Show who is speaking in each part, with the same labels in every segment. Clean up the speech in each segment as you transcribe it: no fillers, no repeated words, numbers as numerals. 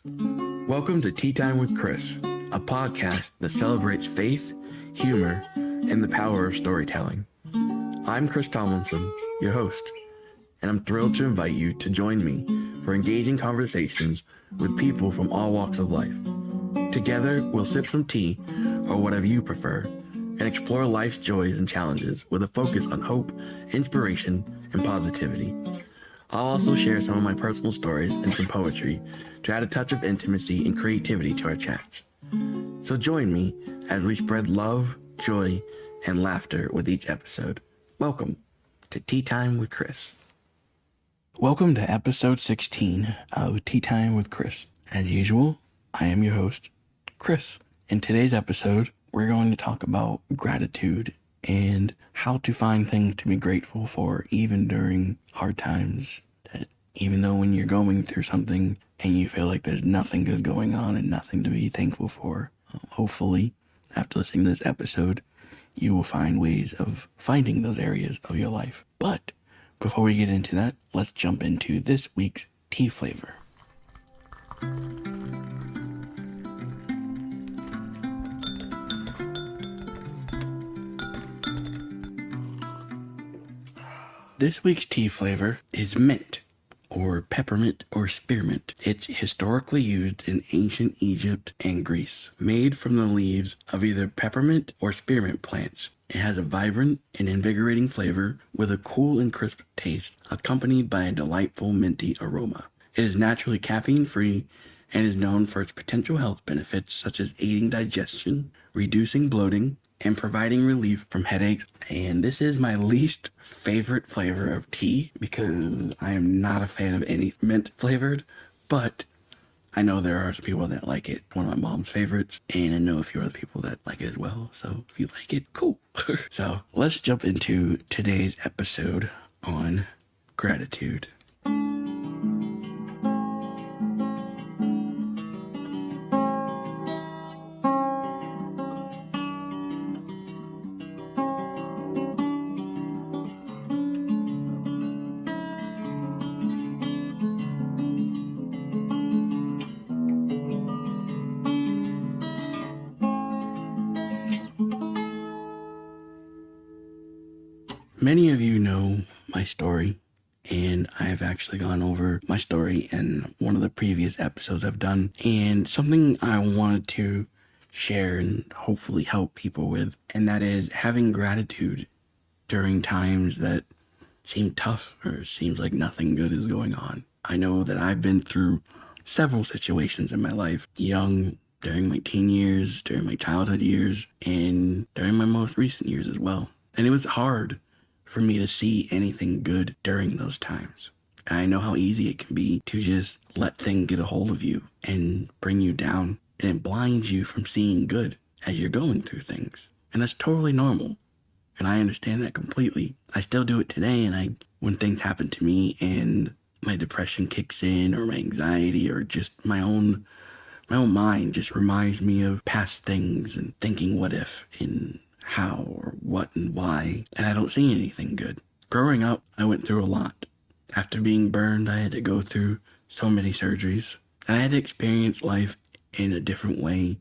Speaker 1: Welcome to Tea Time with Chris, a podcast that celebrates faith, humor, and the power of storytelling. I'm Chris Tomlinson, your host, and I'm thrilled to invite you to join me for engaging conversations with people from all walks of life. Together, we'll sip some tea, or whatever you prefer, and explore life's joys and challenges with a focus on hope, inspiration, and positivity. I'll also share some of my personal stories and some poetry to add a touch of intimacy and creativity to our chats. So join me as we spread love, joy, and laughter with each episode. Welcome to Tea Time with Chris. Welcome to episode 16 of Tea Time with Chris. As usual, I am your host, Chris. In today's episode, we're going to talk about gratitude and how to find things to be grateful for even during hard times. That even though when you're going through something and you feel like there's nothing good going on and nothing to be thankful for, hopefully after listening to this episode, you will find ways of finding those areas of your life. But before we get into that, let's jump into this week's tea flavor. This week's tea flavor is mint, or peppermint, or spearmint. It's historically used in ancient Egypt and Greece. Made from the leaves of either peppermint or spearmint plants, it has a vibrant and invigorating flavor with a cool and crisp taste, accompanied by a delightful minty aroma. It is naturally caffeine-free and is known for its potential health benefits such as aiding digestion, reducing bloating, and providing relief from headaches. And this is my least favorite flavor of tea because I am not a fan of any mint flavored, but I know there are some people that like it. One of my mom's favorites, and I know a few other people that like it as well. So if you like it, cool. So let's jump into today's episode on gratitude. Many of you know my story, and I've actually gone over my story in one of the previous episodes I've done, and something I wanted to share and hopefully help people with, and that is having gratitude during times that seem tough or seems like nothing good is going on. I know that I've been through several situations in my life, young, during my teen years, during my childhood years, and during my most recent years as well. And it was hard for me to see anything good during those times. I know how easy it can be to just let things get a hold of you and bring you down, and it blinds you from seeing good as you're going through things. And that's totally normal. And I understand that completely. I still do it today, and when things happen to me and my depression kicks in, or my anxiety, or just my own mind just reminds me of past things and thinking what if and how or what and why, and I don't see anything good. Growing up, I went through a lot. After being burned, I had to go through so many surgeries. I had to experience life in a different way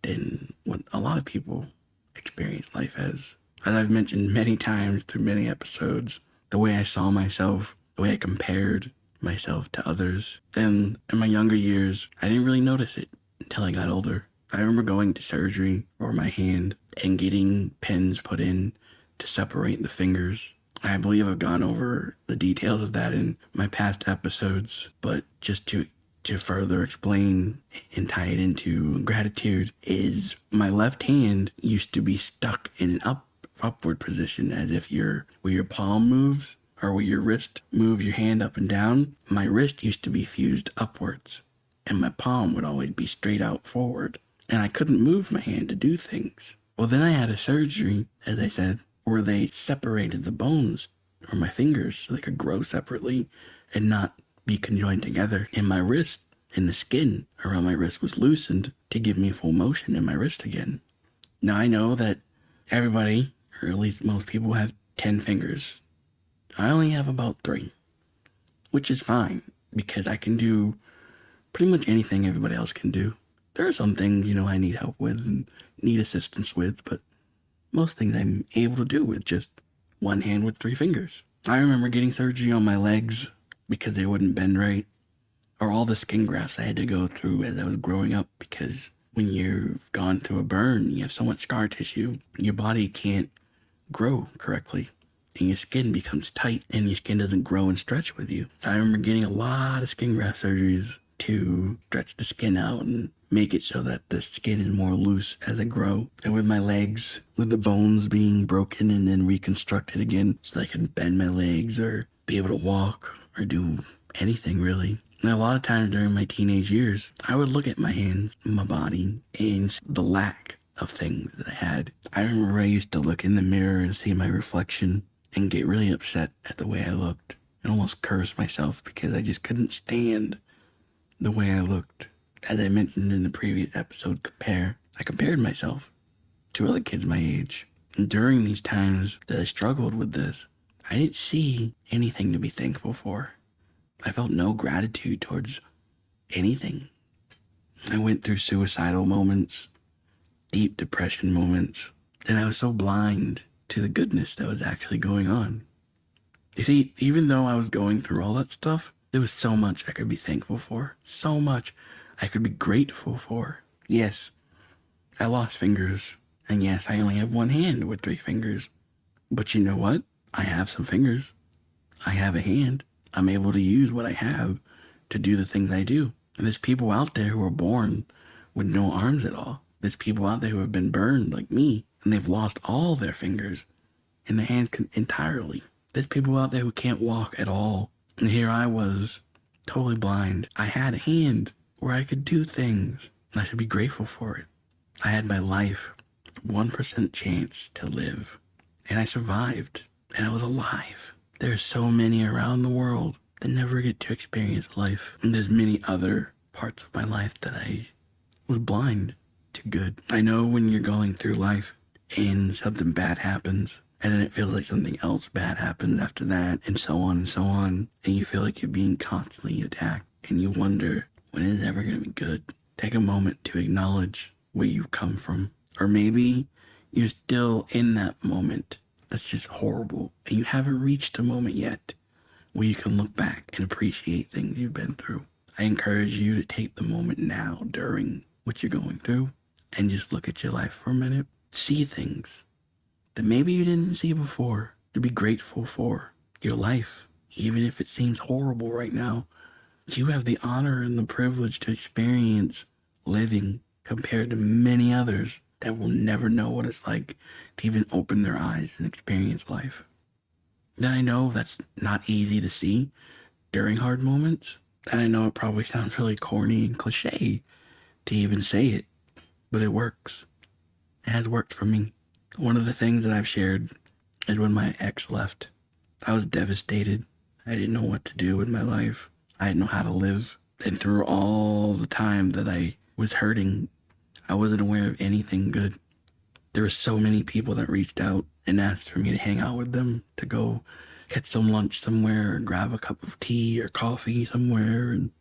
Speaker 1: than what a lot of people experience life as. As I've mentioned many times through many episodes, the way I saw myself, the way I compared myself to others. Then in my younger years, I didn't really notice it until I got older. I remember going to surgery for my hand and getting pins put in to separate the fingers. I believe I've gone over the details of that in my past episodes, but just to further explain and tie it into gratitude is my left hand used to be stuck in an upward position, as if where your palm moves or where your wrist moves your hand up and down. My wrist used to be fused upwards and my palm would always be straight out forward. And I couldn't move my hand to do things. Well, then I had a surgery, as I said, where they separated the bones from my fingers so they could grow separately and not be conjoined together. And my wrist and the skin around my wrist was loosened to give me full motion in my wrist again. Now I know that everybody, or at least most people, have 10 fingers. I only have about 3, which is fine because I can do pretty much anything everybody else can do. There are some things, I need help with and need assistance with, but most things I'm able to do with just one hand with 3 fingers. I remember getting surgery on my legs because they wouldn't bend right, or all the skin grafts I had to go through as I was growing up, because when you've gone through a burn, you have so much scar tissue, your body can't grow correctly, and your skin becomes tight, and your skin doesn't grow and stretch with you. I remember getting a lot of skin graft surgeries to stretch the skin out and make it so that the skin is more loose as I grow. And with my legs, with the bones being broken and then reconstructed again so I can bend my legs or be able to walk or do anything really. And a lot of times during my teenage years, I would look at my hands, my body, and the lack of things that I had. I remember I used to look in the mirror and see my reflection and get really upset at the way I looked and almost curse myself because I just couldn't stand the way I looked. As I mentioned in the previous episode, I compared myself to other kids my age. And during these times that I struggled with this, I didn't see anything to be thankful for. I felt no gratitude towards anything. I went through suicidal moments, deep depression moments, and I was so blind to the goodness that was actually going on. You see, even though I was going through all that stuff, there was so much I could be thankful for. So much I could be grateful for. Yes, I lost fingers. And yes, I only have one hand with 3 fingers. But you know what? I have some fingers. I have a hand. I'm able to use what I have to do the things I do. And there's people out there who are born with no arms at all. There's people out there who have been burned like me, and they've lost all their fingers and their hands entirely. There's people out there who can't walk at all. And here I was, totally blind. I had a hand where I could do things, and I should be grateful for it. I had my life, 1% chance to live, and I survived, and I was alive. There's so many around the world that never get to experience life, and there's many other parts of my life that I was blind to good. I know when you're going through life and something bad happens, and then it feels like something else bad happens after that, and so on, and you feel like you're being constantly attacked, and you wonder, when is it ever going to be good? Take a moment to acknowledge where you've come from. Or maybe you're still in that moment that's just horrible, and you haven't reached a moment yet where you can look back and appreciate things you've been through. I encourage you to take the moment now during what you're going through and just look at your life for a minute. See things that maybe you didn't see before, to be grateful for. Your life, even if it seems horrible right now, you have the honor and the privilege to experience living compared to many others that will never know what it's like to even open their eyes and experience life. Then I know that's not easy to see during hard moments, and I know it probably sounds really corny and cliche to even say it, but it works. It has worked for me. One of the things that I've shared is when my ex left. I was devastated. I didn't know what to do with my life. I didn't know how to live. And through all the time that I was hurting, I wasn't aware of anything good. There were so many people that reached out and asked for me to hang out with them, to go catch some lunch somewhere, or grab a cup of tea or coffee somewhere and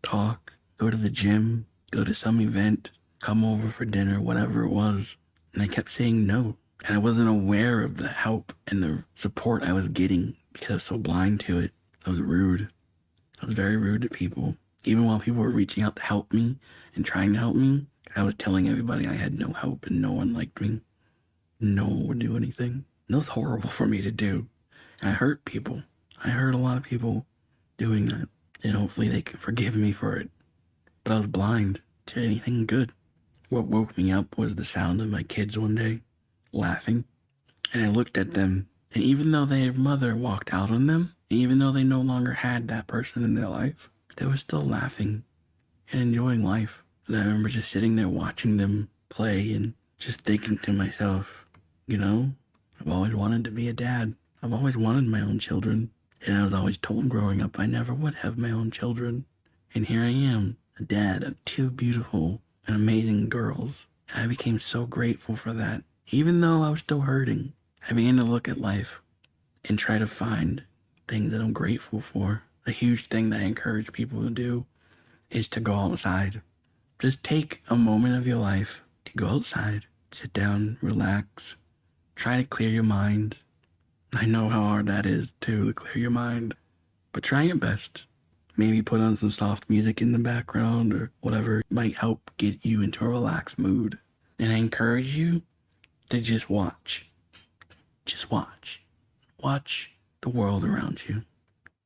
Speaker 1: talk, go to the gym, go to some event, come over for dinner, whatever it was. And I kept saying no. And I wasn't aware of the help and the support I was getting because I was so blind to it. I was rude. I was very rude to people. Even while people were reaching out to help me and trying to help me, I was telling everybody I had no help and no one liked me. No one would do anything. And that was horrible for me to do. I hurt people. I hurt a lot of people doing that. And hopefully they can forgive me for it. But I was blind to anything good. What woke me up was the sound of my kids one day laughing. And I looked at them, and even though their mother walked out on them, and even though they no longer had that person in their life, they were still laughing and enjoying life. And I remember just sitting there watching them play and just thinking to myself, I've always wanted to be a dad. I've always wanted my own children. And I was always told growing up I never would have my own children. And here I am, a dad of 2 beautiful and amazing girls. And I became so grateful for that. Even though I was still hurting, I began to look at life and try to find things that I'm grateful for. A huge thing that I encourage people to do is to go outside. Just take a moment of your life to go outside, sit down, relax, try to clear your mind. I know how hard that is to clear your mind, but try your best. Maybe put on some soft music in the background or whatever might help get you into a relaxed mood. And I encourage you to just watch. Just watch. Watch the world around you.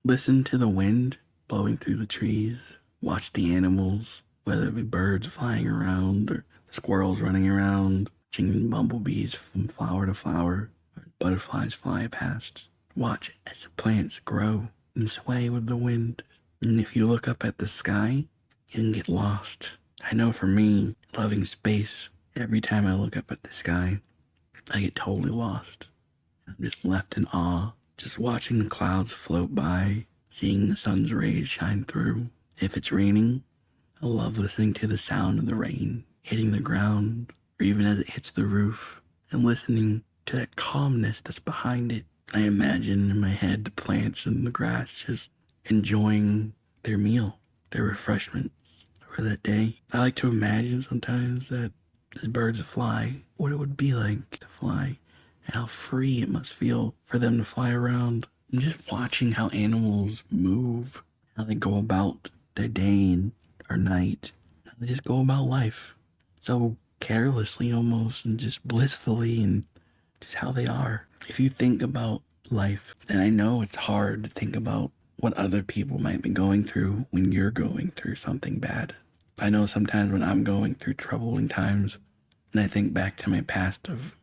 Speaker 1: Listen to the wind blowing through the trees. Watch the animals, whether it be birds flying around or squirrels running around, watching bumblebees from flower to flower, or butterflies fly past. Watch as the plants grow and sway with the wind. And if you look up at the sky, you can get lost. I know for me, loving space, every time I look up at the sky, I get totally lost. I'm just left in awe, just watching the clouds float by, seeing the sun's rays shine through. If it's raining, I love listening to the sound of the rain hitting the ground, or even as it hits the roof, and listening to that calmness that's behind it. I imagine in my head the plants and the grass just enjoying their meal, their refreshments for that day. I like to imagine sometimes that as birds fly, what it would be like to fly, and how free it must feel for them to fly around. And just watching how animals move, how they go about their day and or night, how they just go about life so carelessly almost, and just blissfully, and just how they are. If you think about life, and I know it's hard to think about what other people might be going through when you're going through something bad. I know sometimes when I'm going through troubling times, and I think back to my past of,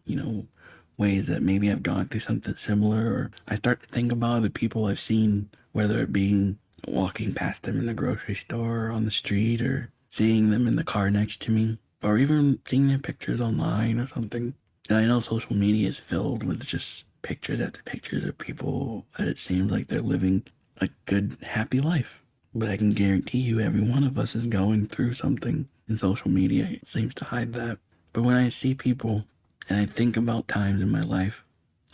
Speaker 1: ways that maybe I've gone through something similar, or I start to think about the people I've seen, whether it be walking past them in the grocery store or on the street, or seeing them in the car next to me, or even seeing their pictures online or something. And I know social media is filled with just pictures after pictures of people that it seems like they're living a good, happy life. But I can guarantee you every one of us is going through something, and social media seems to hide that. But when I see people, and I think about times in my life,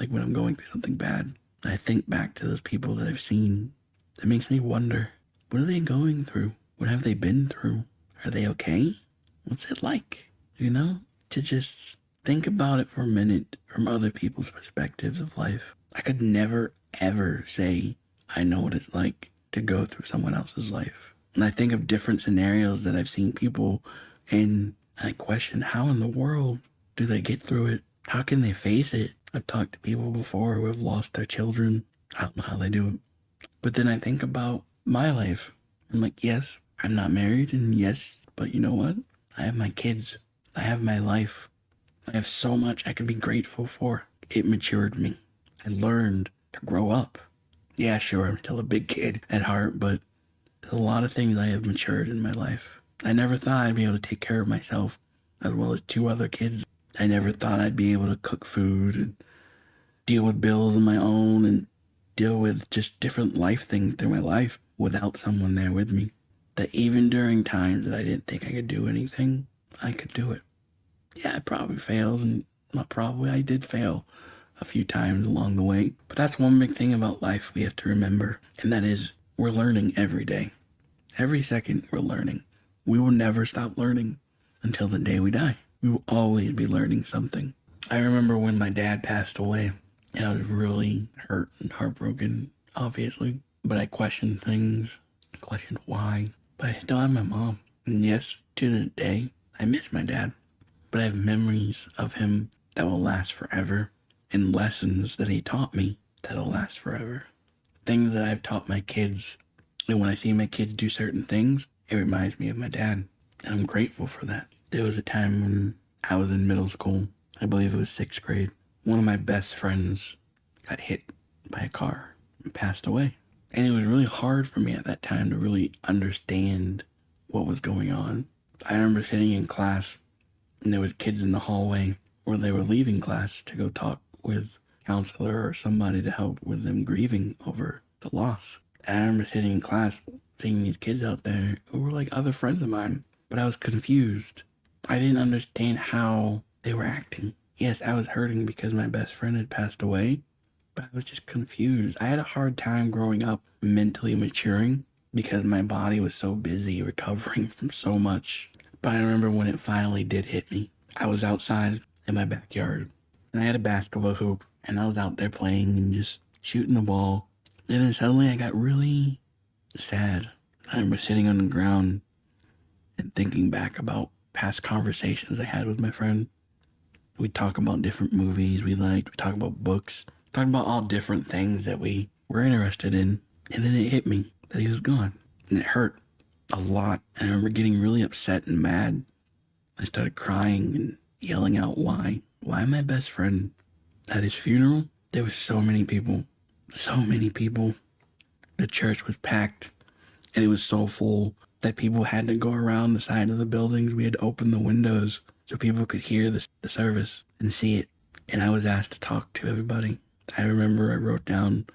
Speaker 1: like when I'm going through something bad, I think back to those people that I've seen, that makes me wonder, what are they going through? What have they been through? Are they okay? What's it like? To just think about it for a minute from other people's perspectives of life. I could never, ever say I know what it's like to go through someone else's life. And I think of different scenarios that I've seen people in, and I question, how in the world do they get through it? How can they face it? I've talked to people before who have lost their children. I don't know how they do it. But then I think about my life. I'm like, yes, I'm not married, and yes, but you know what? I have my kids. I have my life. I have so much I could be grateful for. It matured me. I learned to grow up. Yeah, sure, I'm still a big kid at heart, but there's a lot of things I have matured in my life. I never thought I'd be able to take care of myself as well as 2 other kids. I never thought I'd be able to cook food and deal with bills on my own and deal with just different life things through my life without someone there with me. That even during times that I didn't think I could do anything, I could do it. Yeah, I probably failed, and I did fail a few times along the way. But that's one big thing about life we have to remember, and that is we're learning every day. Every second we're learning. We will never stop learning until the day we die. We will always be learning something. I remember when my dad passed away, and I was really hurt and heartbroken, obviously. But I questioned things. I questioned why. But I still have my mom. And yes, to this day, I miss my dad. But I have memories of him that will last forever, and lessons that he taught me that'll last forever. Things that I've taught my kids. And when I see my kids do certain things, it reminds me of my dad. And I'm grateful for that. There was a time when I was in middle school. I believe it was 6th grade. One of my best friends got hit by a car and passed away. And it was really hard for me at that time to really understand what was going on. I remember sitting in class, and there was kids in the hallway where they were leaving class to go talk with a counselor or somebody to help with them grieving over the loss. And I remember sitting in class, seeing these kids out there who were like other friends of mine, but I was confused. I didn't understand how they were acting. Yes, I was hurting because my best friend had passed away, but I was just confused. I had a hard time growing up mentally maturing because my body was so busy recovering from so much. But I remember when it finally did hit me. I was outside in my backyard, and I had a basketball hoop, and I was out there playing and just shooting the ball. And then suddenly I got really sad. I remember sitting on the ground and thinking back about past conversations I had with my friend. We'd talk about different movies we liked. We'd talk about books. Talk about all different things that we were interested in. And then it hit me that he was gone. And it hurt a lot. And I remember getting really upset and mad. I started crying and yelling out, why? Why my best friend? At his funeral, there were so many people. So many people. The church was packed. And it was so full that people had to go around the side of the buildings. We had to open the windows so people could hear the service and see it. And I was asked to talk to everybody. I remember I wrote down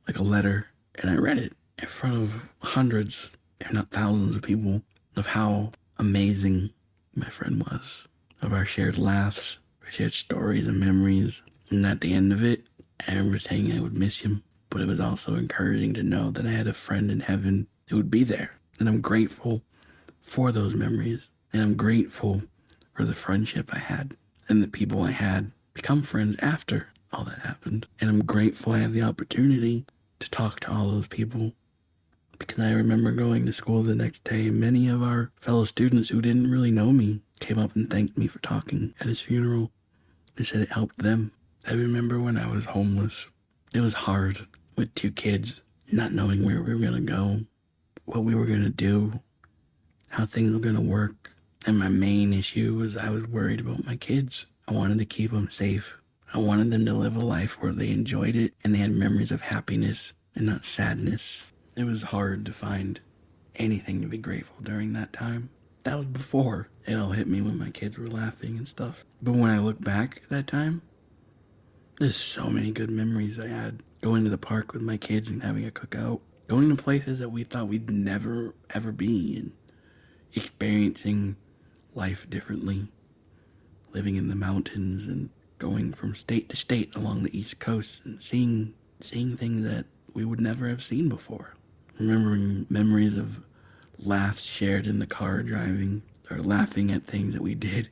Speaker 1: like a letter and I read it in front of hundreds, if not thousands of people, of how amazing my friend was, of our shared laughs, our shared stories and memories. And at the end of it, I remember saying I would miss him, but it was also encouraging to know that I had a friend in heaven who would be there. And I'm grateful for those memories. And I'm grateful for the friendship I had and the people I had become friends after all that happened. And I'm grateful I had the opportunity to talk to all those people, because I remember going to school the next day. Many of our fellow students who didn't really know me came up and thanked me for talking at his funeral. They said it helped them. I remember when I was homeless. It was hard with 2 kids, not knowing where we were going to go, what we were going to do, how things were going to work. And my main issue was I was worried about my kids. I wanted to keep them safe. I wanted them to live a life where they enjoyed it and they had memories of happiness and not sadness. It was hard to find anything to be grateful during that time. That was before it all hit me when my kids were laughing and stuff. But when I look back at that time, there's so many good memories I had. Going to the park with my kids and having a cookout. Going to places that we thought we'd never, ever be, and experiencing life differently. Living in the mountains and going from state to state along the East Coast and seeing things that we would never have seen before. Remembering memories of laughs shared in the car driving, or laughing at things that we did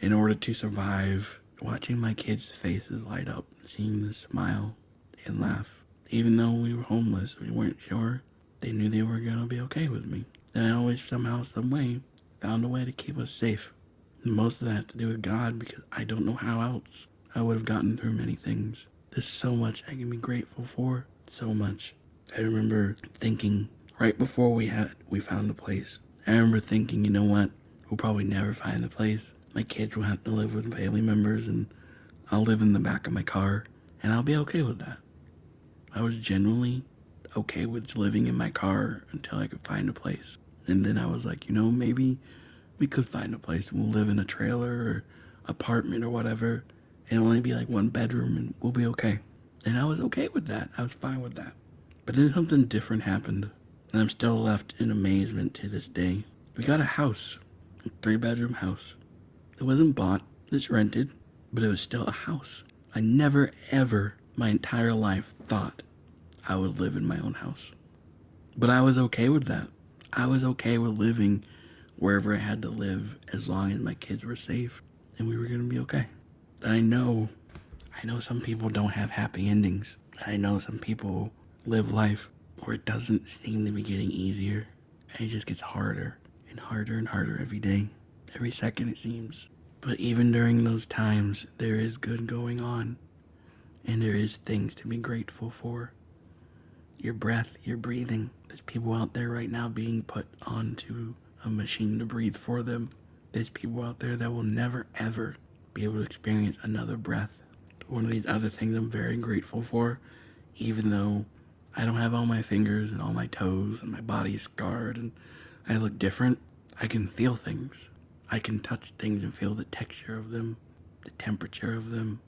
Speaker 1: in order to survive. Watching my kids' faces light up, seeing them smile and laugh. Even though we were homeless, we weren't sure. They knew they were going to be okay with me. And I always somehow, some way, found a way to keep us safe. And most of that has to do with God, because I don't know how else I would have gotten through many things. There's so much I can be grateful for. So much. I remember thinking right before we found a place. I remember thinking, you know what? We'll probably never find the place. My kids will have to live with family members and I'll live in the back of my car and I'll be okay with that. I was genuinely okay with living in my car until I could find a place. And then I was like, you know, maybe we could find a place and we'll live in a trailer or apartment or whatever. And it'll only be like 1 bedroom and we'll be okay. And I was okay with that. I was fine with that. But then something different happened. And I'm still left in amazement to this day. We got a house, a 3-bedroom house. It wasn't bought, it's rented, but it was still a house. I never ever, my entire life, thought I would live in my own house. But I was okay with that. I was okay with living wherever I had to live as long as my kids were safe and we were going to be okay. And I know some people don't have happy endings. I know some people live life where it doesn't seem to be getting easier and it just gets harder and harder and harder every day. Every second it seems. But even during those times, there is good going on. And there is things to be grateful for. Your breath, your breathing. There's people out there right now being put onto a machine to breathe for them. There's people out there that will never ever be able to experience another breath. One of these other things I'm very grateful for, even though I don't have all my fingers and all my toes and my body is scarred and I look different, I can feel things. I can touch things and feel the texture of them, the temperature of them.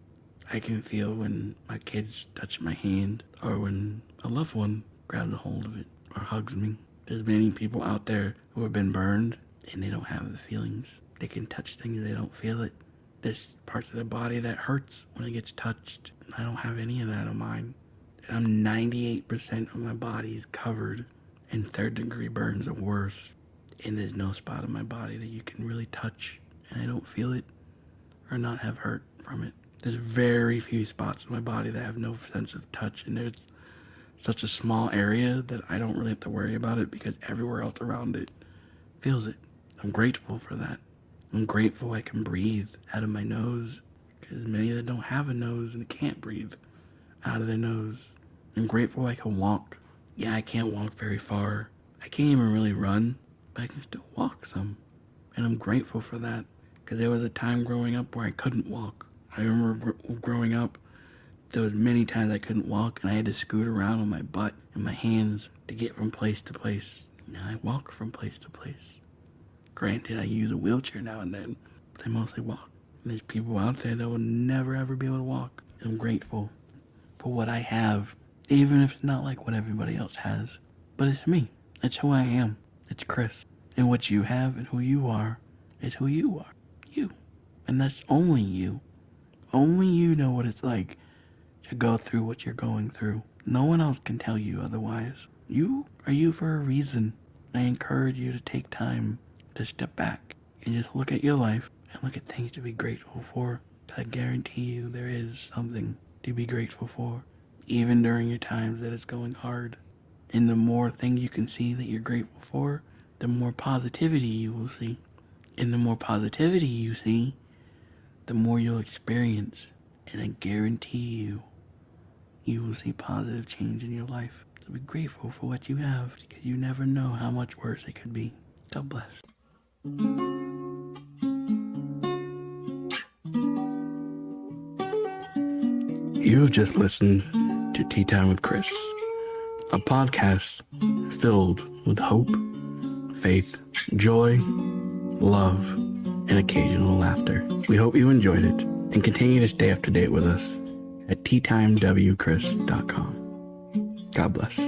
Speaker 1: I can feel when my kids touch my hand or when a loved one grabs a hold of it or hugs me. There's many people out there who have been burned and they don't have the feelings. They can touch things, they don't feel it. There's parts of their body that hurts when it gets touched. I don't have any of that on mine. And I'm 98% of my body is covered and third-degree burns are worse. And there's no spot in my body that you can really touch and I don't feel it or not have hurt from it. There's very few spots in my body that have no sense of touch, and there's such a small area that I don't really have to worry about it because everywhere else around it feels it. I'm grateful for that. I'm grateful I can breathe out of my nose because many that don't have a nose and can't breathe out of their nose. I'm grateful I can walk. Yeah, I can't walk very far. I can't even really run, but I can still walk some. And I'm grateful for that because there was a time growing up where I couldn't walk. I remember growing up, there was many times I couldn't walk and I had to scoot around on my butt and my hands to get from place to place. Now I walk from place to place. Granted, I use a wheelchair now and then, but I mostly walk. And there's people out there that will never ever be able to walk. And I'm grateful for what I have, even if it's not like what everybody else has. But it's me. It's who I am. It's Chris. And what you have and who you are is who you are. You. And that's only you. Only you know what it's like to go through what you're going through. No one else can tell you otherwise. You are you for a reason. I encourage you to take time to step back and just look at your life and look at things to be grateful for. I guarantee you there is something to be grateful for, even during your times that it's going hard. And the more things you can see that you're grateful for, the more positivity you will see. And the more positivity you see, the more you'll experience. And I guarantee you, you will see positive change in your life. So be grateful for what you have, because you never know how much worse it could be. God bless. You have just listened to Tea Time with Chris, a podcast filled with hope, faith, joy, love, and occasional laughter. We hope you enjoyed it and continue to stay up to date with us at teatimewchris.com. God bless.